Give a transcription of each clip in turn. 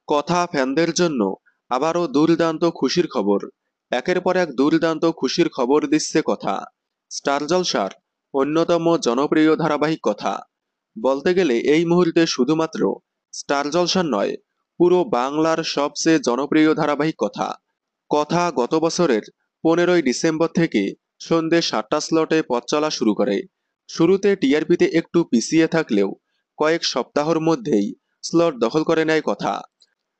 কথা ফ্যানদের জন্য আবারও দুর্দান্ত খুশির খবর। একের পর এক দুর্দান্ত খুশির খবর দিচ্ছে কথা। স্টার জলসার অন্যতম জনপ্রিয় ধারাবাহিক কথা। বলতে গেলে এই মুহূর্তে শুধুমাত্র স্টার জলসার নয়, পুরো বাংলার সবচেয়ে জনপ্রিয় ধারাবাহিক কথা। কথা গত বছরের 15ই ডিসেম্বর থেকে সন্ধ্যে 7টা স্লটে পথ চলা শুরু করে। শুরুতে টিআরপিতে একটু পিছিয়ে থাকলেও কয়েক সপ্তাহের মধ্যেই স্লট দখল করে নেয় কথা।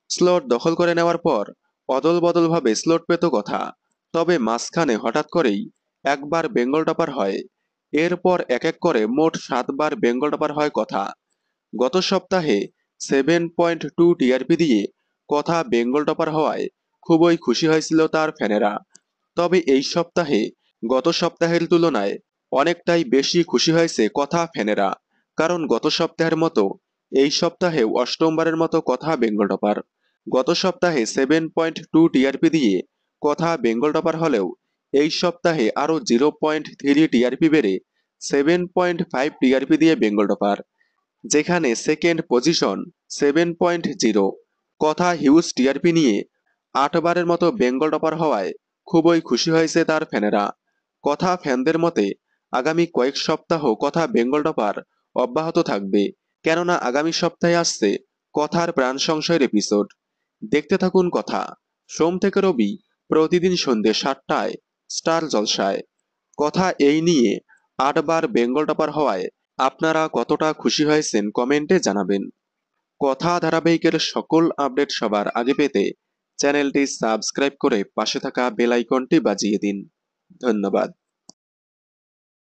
স্লট দখল করে নেওয়ার পর অদলবদলভাবে স্লট পেত কথা। তবে মাঝখানে হঠাৎ করেই একবার বেঙ্গল টপার হয়। এরপর এক এক করে মোট 7বার বেঙ্গল টপার হয় কথা। গত সপ্তাহে 7.2 টিআরপি দিয়ে কথা বেঙ্গল টপার হওয়ায় খুবই খুশি হয়েছিল তার ফ্যানেরা। তবে এই সপ্তাহে গত সপ্তাহের তুলনায় অনেকটাই বেশি খুশি হয়েছে কথা ফ্যানেরা। কারণ গত সপ্তাহের মতো এই সপ্তাহেও অষ্টমবারের মতো কথা বেঙ্গল টপার। গত সপ্তাহে 7.2 টিআরপি দিয়ে কথা বেঙ্গল টপার হলেও এই সপ্তাহে আরও 0.3 টিআরপি বেড়ে 7.5 টিআরপি দিয়ে বেঙ্গল টপার, যেখানে সেকেন্ড পজিশন 7.0। কথা হিউজ টিআরপি নিয়ে 8বারের মতো বেঙ্গল টপার হওয়ায় খুবই খুশি হয়েছে তার ফ্যানেরা। কথা ফ্যানদের মতে আগামী কয়েক সপ্তাহ কথা বেঙ্গল টপার অব্যাহত থাকবে, কেননা আগামী সপ্তাহে আসছে কথার প্রাণ সংশয়ের এপিসোড। দেখতে থাকুন কথা, সোম থেকে রবি প্রতিদিন সন্ধ্যে 7টায় স্টার জলসায়। কথা এই নিয়ে 8বার বেঙ্গল টপার হওয়ায় আপনারা কতটা খুশি হয়েছেন কমেন্টে জানাবেন। কথা ধারাবাহিকের সকল আপডেট সবার আগে পেতে চ্যানেলটি সাবস্ক্রাইব করে পাশে থাকা বেল আইকনটি বাজিয়ে দিন। ধন্যবাদ।